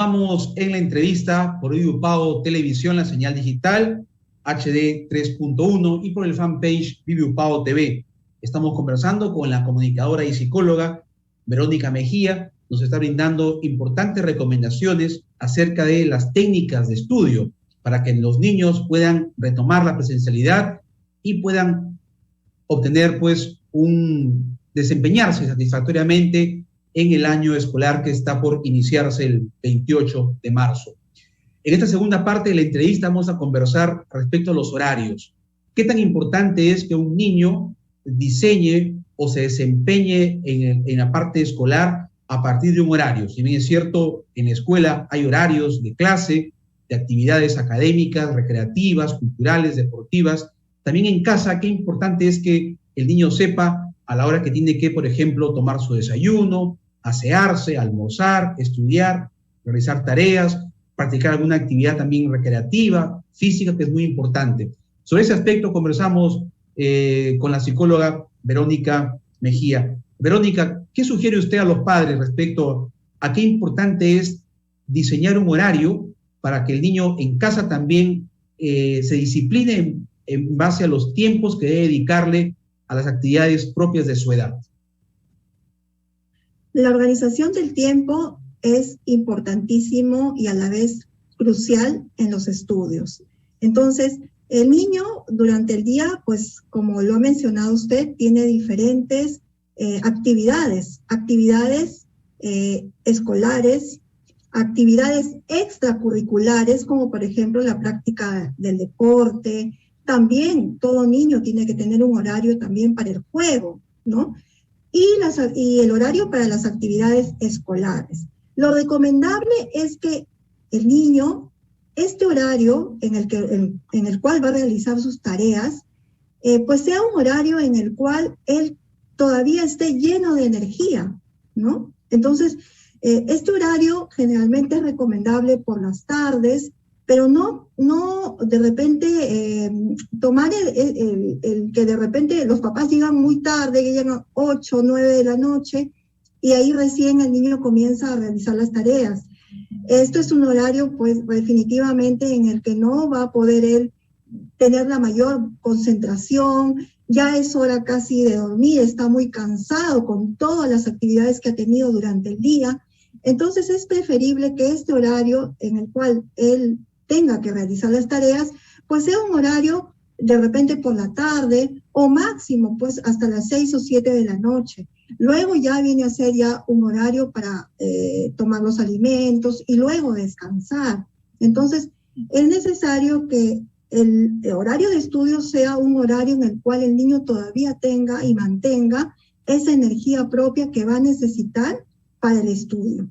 Continuamos en la entrevista por Viviupao Televisión, la señal digital HD 3.1 y por el fanpage Viviupao TV. Estamos conversando con la comunicadora y psicóloga Verónica Mejía. Nos está brindando importantes recomendaciones acerca de las técnicas de estudio para que los niños puedan retomar la presencialidad y puedan obtener, desempeñarse satisfactoriamente en el año escolar que está por iniciarse el 28 de marzo. En esta segunda parte de la entrevista vamos a conversar respecto a los horarios. ¿Qué tan importante es que un niño diseñe o se desempeñe en la parte escolar a partir de un horario? Si bien es cierto, en la escuela hay horarios de clase, de actividades académicas, recreativas, culturales, deportivas, también en casa, qué importante es que el niño sepa a la hora que tiene que, por ejemplo, tomar su desayuno, asearse, almorzar, estudiar, realizar tareas, practicar alguna actividad también recreativa, física, que es muy importante. Sobre ese aspecto conversamos con la psicóloga Verónica Mejía. Verónica, ¿qué sugiere usted a los padres respecto a qué importante es diseñar un horario para que el niño en casa también se discipline en base a los tiempos que debe dedicarle a las actividades propias de su edad? La organización del tiempo es importantísimo y a la vez crucial en los estudios. Entonces, el niño durante el día, pues como lo ha mencionado usted, tiene diferentes actividades escolares, actividades extracurriculares, como por ejemplo la práctica del deporte. También todo niño tiene que tener un horario también para el juego, ¿no? Y el horario para las actividades escolares. Lo recomendable es que el niño, este horario en el cual va a realizar sus tareas, pues sea un horario en el cual él todavía esté lleno de energía, ¿no? Entonces, este horario generalmente es recomendable por las tardes, pero no de repente tomar el que de repente los papás llegan muy tarde, que llegan a 8 o 9 de la noche, y ahí recién el niño comienza a realizar las tareas. Esto es un horario, pues, definitivamente en el que no va a poder él tener la mayor concentración, ya es hora casi de dormir, está muy cansado con todas las actividades que ha tenido durante el día. Entonces es preferible que este horario en el cual él tenga que realizar las tareas, pues sea un horario de repente por la tarde o máximo pues hasta las 6 o 7 de la noche. Luego ya viene a ser ya un horario para tomar los alimentos y luego descansar. Entonces es necesario que el horario de estudio sea un horario en el cual el niño todavía tenga y mantenga esa energía propia que va a necesitar para el estudio.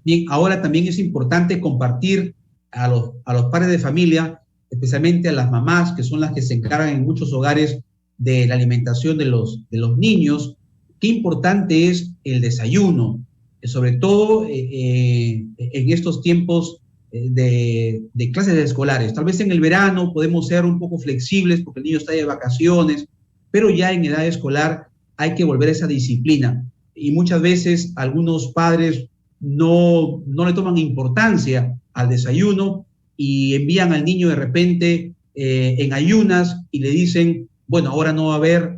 Bien, ahora también es importante compartir a los padres de familia, especialmente a las mamás, que son las que se encargan en muchos hogares de la alimentación de los niños, qué importante es el desayuno, sobre todo en estos tiempos de clases escolares. Tal vez en el verano podemos ser un poco flexibles porque el niño está de vacaciones, pero ya en edad escolar hay que volver a esa disciplina. Y muchas veces algunos padres no le toman importancia al desayuno y envían al niño de repente en ayunas y le dicen, bueno, ahora no va a haber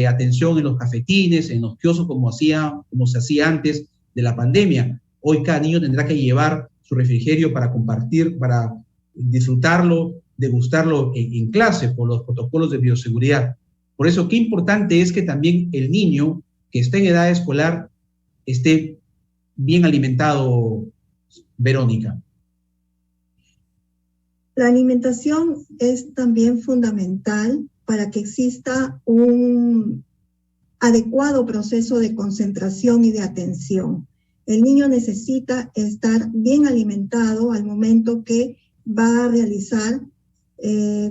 atención en los cafetines, en los kioscos como se hacía antes de la pandemia. Hoy cada niño tendrá que llevar su refrigerio para compartir, para disfrutarlo, degustarlo en clase por los protocolos de bioseguridad. Por eso, qué importante es que también el niño que está en edad escolar esté bien alimentado, Verónica. La alimentación es también fundamental para que exista un adecuado proceso de concentración y de atención. El niño necesita estar bien alimentado al momento que va a realizar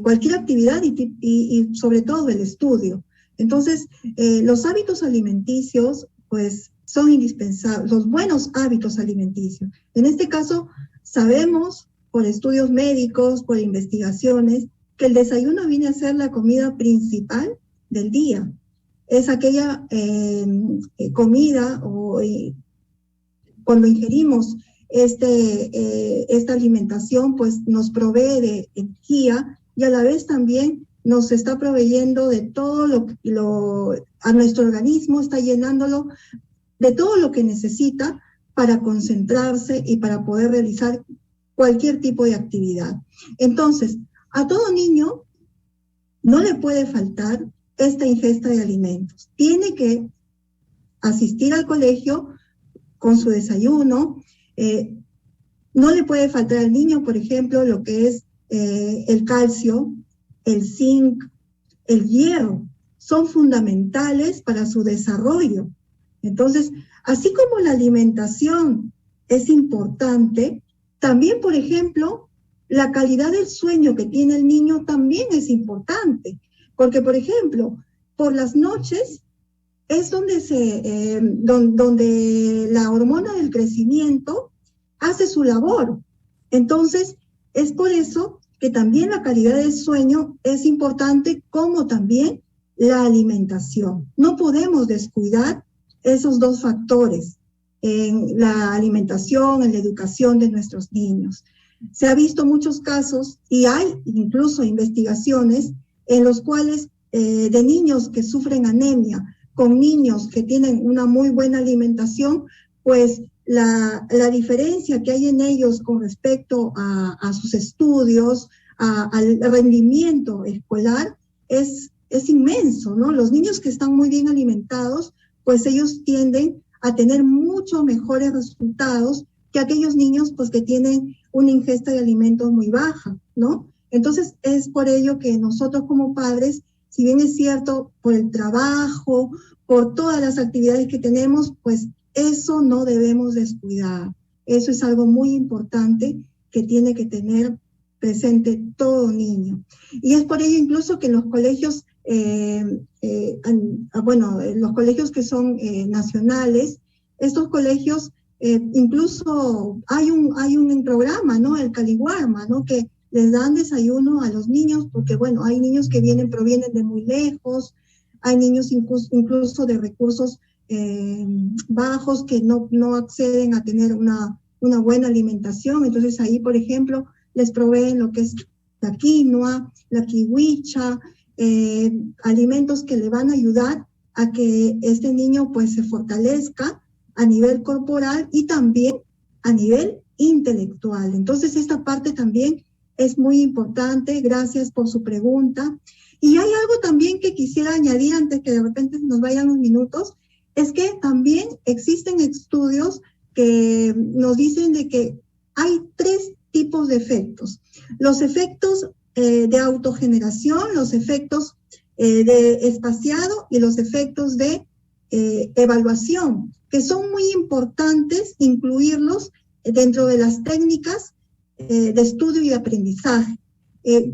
cualquier actividad y sobre todo el estudio. Entonces, los hábitos alimenticios, pues, son indispensables, los buenos hábitos alimenticios. En este caso, sabemos por estudios médicos, por investigaciones, que el desayuno viene a ser la comida principal del día. Es aquella comida cuando ingerimos esta alimentación pues nos provee de energía y a la vez también nos está proveyendo de todo a nuestro organismo, está llenándolo de todo lo que necesita para concentrarse y para poder realizar cualquier tipo de actividad. Entonces, a todo niño no le puede faltar esta ingesta de alimentos. Tiene que asistir al colegio con su desayuno. No le puede faltar al niño, por ejemplo, lo que es el calcio, el zinc, el hierro. Son fundamentales para su desarrollo. Entonces, así como la alimentación es importante, también, por ejemplo, la calidad del sueño que tiene el niño también es importante. Porque, por ejemplo, por las noches es donde la hormona del crecimiento hace su labor. Entonces, es por eso que también la calidad del sueño es importante, como también la alimentación. No podemos descuidar esos dos factores en la alimentación, en la educación de nuestros niños. Se ha visto muchos casos y hay incluso investigaciones en los cuales de niños que sufren anemia con niños que tienen una muy buena alimentación, pues la diferencia que hay en ellos con respecto a sus estudios, al rendimiento escolar, es inmenso, ¿no? Los niños que están muy bien alimentados, pues ellos tienden a tener mucho mejores resultados que aquellos niños pues que tienen una ingesta de alimentos muy baja, ¿no? Entonces es por ello que nosotros como padres, si bien es cierto, por el trabajo, por todas las actividades que tenemos, pues eso no debemos descuidar. Eso es algo muy importante que tiene que tener presente todo niño. Y es por ello incluso que en los colegios, los colegios que son nacionales, estos colegios, incluso hay un programa, ¿no? El Caliwarma, ¿no? Que les dan desayuno a los niños, porque bueno, hay niños que provienen de muy lejos, hay niños incluso de recursos bajos que no acceden a tener una buena alimentación. Entonces ahí, por ejemplo, les proveen lo que es la quinoa, la kiwicha, alimentos que le van a ayudar a que este niño pues se fortalezca a nivel corporal y también a nivel intelectual. Entonces esta parte también es muy importante. Gracias por su pregunta. Y hay algo también que quisiera añadir antes que de repente nos vayan unos minutos, es que también existen estudios que nos dicen de que hay 3 tipos de efectos. Los efectos de autogeneración, los efectos de espaciado y los efectos de evaluación, que son muy importantes incluirlos dentro de las técnicas de estudio y de aprendizaje.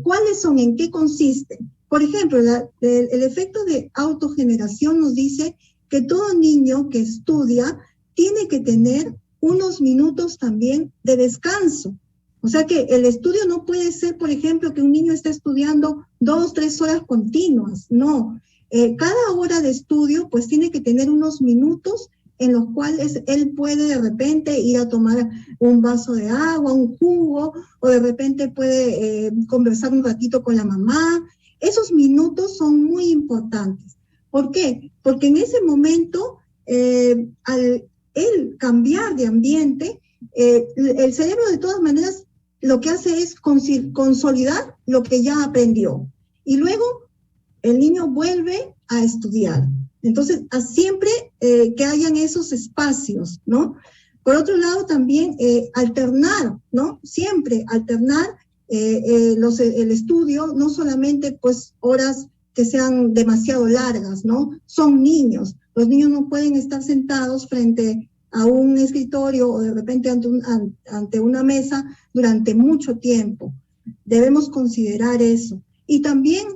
¿Cuáles son? ¿En qué consisten? Por ejemplo, el efecto de autogeneración nos dice que todo niño que estudia tiene que tener unos minutos también de descanso. O sea que el estudio no puede ser, por ejemplo, que un niño esté estudiando 2, 3 horas continuas. No. Cada hora de estudio pues tiene que tener unos minutos en los cuales él puede de repente ir a tomar un vaso de agua, un jugo, o de repente puede conversar un ratito con la mamá. Esos minutos son muy importantes. ¿Por qué? Porque en ese momento, al él cambiar de ambiente, el cerebro de todas maneras lo que hace es consolidar lo que ya aprendió. Y luego el niño vuelve a estudiar. Entonces, siempre que hayan esos espacios, ¿no? Por otro lado, también alternar, ¿no? Siempre alternar el estudio, no solamente pues horas que sean demasiado largas, ¿no? Son niños. Los niños no pueden estar sentados frente a un escritorio o de repente ante una mesa durante mucho tiempo. Debemos considerar eso. Y también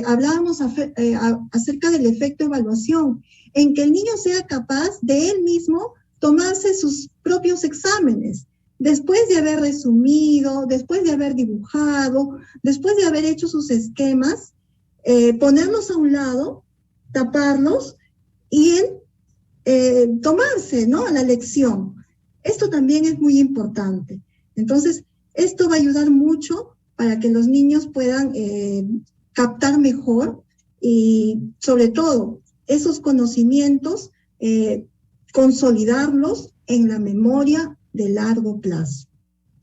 hablábamos acerca del efecto evaluación, en que el niño sea capaz de él mismo tomarse sus propios exámenes, después de haber resumido, después de haber dibujado, después de haber hecho sus esquemas, ponerlos a un lado, taparlos y él tomarse, ¿no?, la lección. Esto también es muy importante. Entonces, esto va a ayudar mucho para que los niños puedan captar mejor y, sobre todo, esos conocimientos, consolidarlos en la memoria de largo plazo.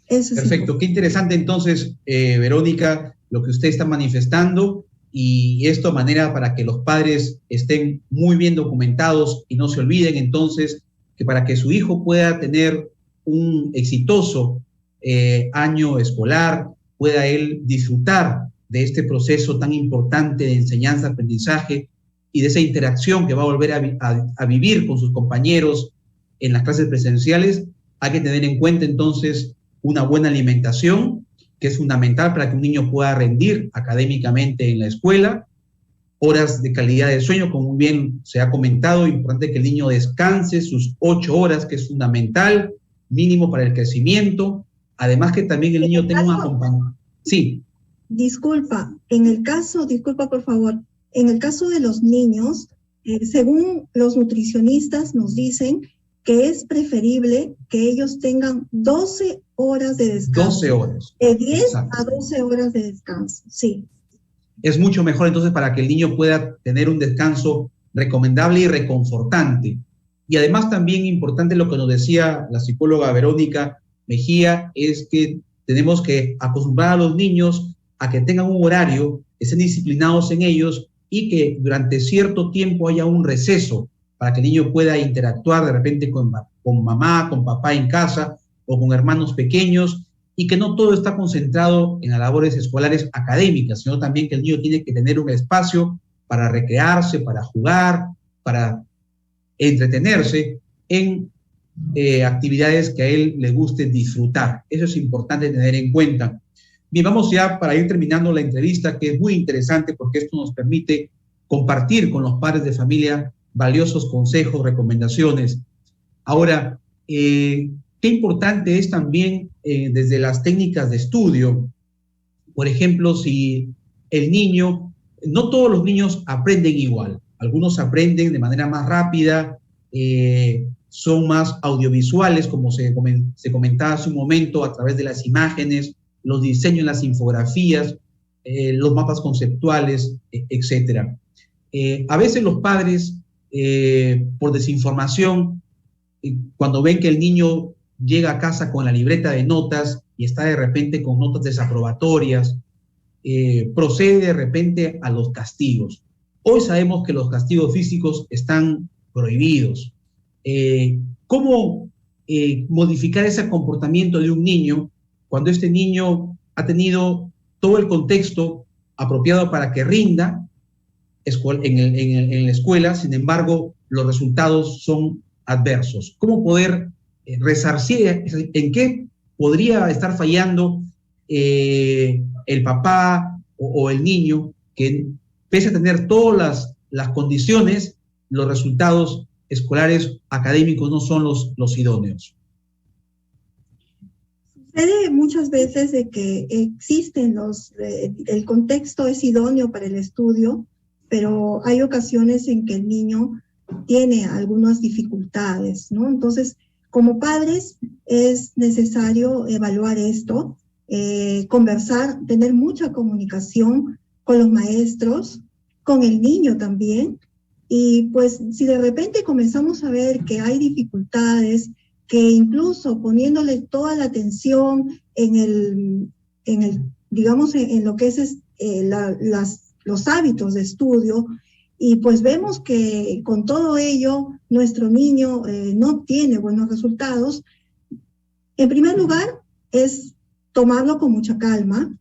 Eso es Perfecto, importante. qué interesante entonces, Verónica, lo que usted está manifestando, y esto de manera para que los padres estén muy bien documentados y no se olviden entonces que para que su hijo pueda tener un exitoso año escolar, pueda él disfrutar de este proceso tan importante de enseñanza-aprendizaje y de esa interacción que va a volver a vivir con sus compañeros en las clases presenciales, hay que tener en cuenta entonces una buena alimentación, que es fundamental para que un niño pueda rendir académicamente en la escuela, horas de calidad de sueño, como bien se ha comentado, importante que el niño descanse sus 8 horas, que es fundamental, mínimo para el crecimiento, además que también el niño tenga un acompañamiento. Sí. Disculpa por favor, en el caso de los niños, según los nutricionistas nos dicen que es preferible que ellos tengan 12 horas de descanso. 12 horas. De 10 a 12 horas de descanso, sí. Es mucho mejor entonces para que el niño pueda tener un descanso recomendable y reconfortante. Y además también importante lo que nos decía la psicóloga Verónica Mejía, es que tenemos que acostumbrar a los niños a que tengan un horario, que estén disciplinados en ellos y que durante cierto tiempo haya un receso para que el niño pueda interactuar de repente con mamá, con papá en casa o con hermanos pequeños, y que no todo está concentrado en las labores escolares académicas, sino también que el niño tiene que tener un espacio para recrearse, para jugar, para entretenerse en actividades que a él le guste disfrutar. Eso es importante tener en cuenta. Bien, vamos ya para ir terminando la entrevista, que es muy interesante porque esto nos permite compartir con los padres de familia valiosos consejos, recomendaciones. Ahora, qué importante es también desde las técnicas de estudio. Por ejemplo, si el niño, no todos los niños aprenden igual, algunos aprenden de manera más rápida, son más audiovisuales, como se comentaba hace un momento, a través de las imágenes, los diseños, las infografías, los mapas conceptuales, etc. A veces los padres, por desinformación, cuando ven que el niño llega a casa con la libreta de notas y está de repente con notas desaprobatorias, procede de repente a los castigos. Hoy sabemos que los castigos físicos están prohibidos. ¿Cómo modificar ese comportamiento de un niño cuando este niño ha tenido todo el contexto apropiado para que rinda en la escuela, sin embargo, los resultados son adversos? ¿Cómo poder resarcir? ¿En qué podría estar fallando el papá o el niño que, pese a tener todas las condiciones, los resultados escolares académicos no son los idóneos? Sucede muchas veces de que existen el contexto es idóneo para el estudio, pero hay ocasiones en que el niño tiene algunas dificultades, ¿no? Entonces, como padres es necesario evaluar esto, conversar, tener mucha comunicación con los maestros, con el niño también, y pues si de repente comenzamos a ver que hay dificultades, que incluso poniéndole toda la atención en lo que es los hábitos de estudio, y pues vemos que con todo ello nuestro niño no tiene buenos resultados, en primer lugar es tomarlo con mucha calma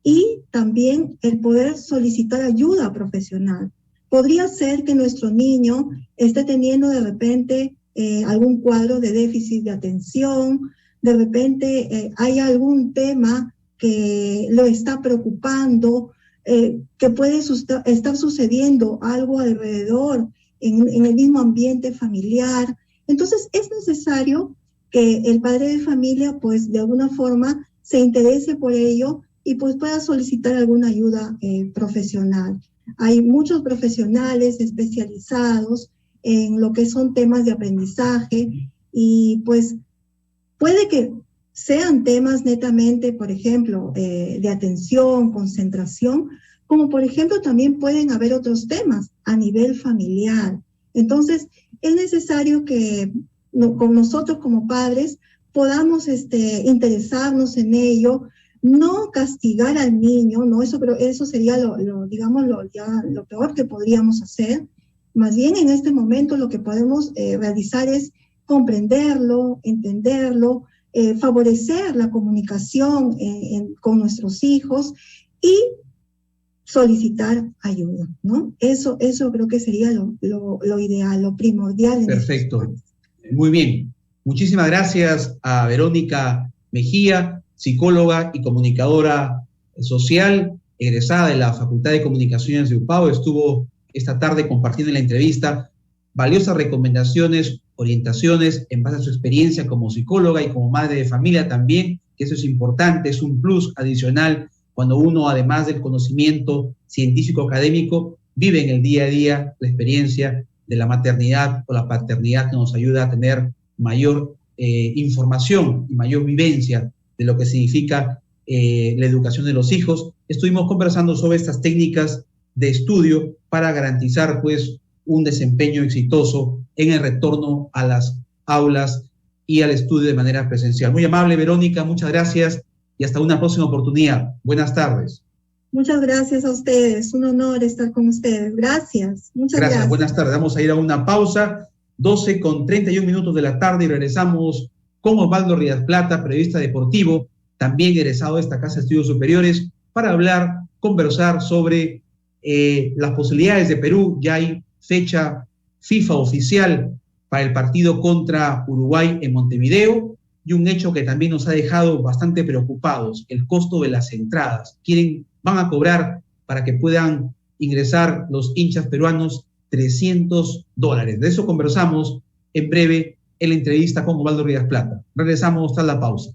y también el poder solicitar ayuda profesional. Podría ser que nuestro niño esté teniendo de repente algún cuadro de déficit de atención, de repente hay algún tema que lo está preocupando, que puede estar sucediendo algo alrededor en el mismo ambiente familiar. Entonces es necesario que el padre de familia pues de alguna forma se interese por ello y pues pueda solicitar alguna ayuda profesional. Hay muchos profesionales especializados en lo que son temas de aprendizaje y pues Puede que sean temas netamente, por ejemplo, de atención, concentración, como por ejemplo también pueden haber otros temas a nivel familiar. Entonces, es necesario que con nosotros como padres podamos interesarnos en ello, no castigar al niño, ¿no? Eso sería digamos, lo peor que podríamos hacer. Más bien en este momento lo que podemos realizar es comprenderlo, entenderlo, favorecer la comunicación con nuestros hijos y solicitar ayuda, ¿no? Eso creo que sería lo ideal, lo primordial. Perfecto. Muy bien. Muchísimas gracias a Verónica Mejía, psicóloga y comunicadora social, egresada de la Facultad de Comunicaciones de UPAO. Estuvo esta tarde compartiendo en la entrevista valiosas recomendaciones, orientaciones en base a su experiencia como psicóloga y como madre de familia también, que eso es importante, es un plus adicional cuando uno, además del conocimiento científico académico, vive en el día a día la experiencia de la maternidad o la paternidad, que nos ayuda a tener mayor información y mayor vivencia de lo que significa la educación de los hijos. Estuvimos conversando sobre estas técnicas de estudio para garantizar, pues, un desempeño exitoso en el retorno a las aulas y al estudio de manera presencial. Muy amable, Verónica, muchas gracias y hasta una próxima oportunidad. Buenas tardes. Muchas gracias a ustedes, un honor estar con ustedes. Gracias, muchas gracias. Buenas tardes. Vamos a ir a una pausa, 12:31 de la tarde, y regresamos con Osvaldo Rías Plata, periodista deportivo, también egresado de esta Casa de Estudios Superiores, para conversar sobre las posibilidades de Perú. Ya hay fecha FIFA oficial para el partido contra Uruguay en Montevideo, y un hecho que también nos ha dejado bastante preocupados: el costo de las entradas. Van a cobrar para que puedan ingresar los hinchas peruanos $300. De eso conversamos en breve en la entrevista con Osvaldo Rías Plata. Regresamos tras la pausa.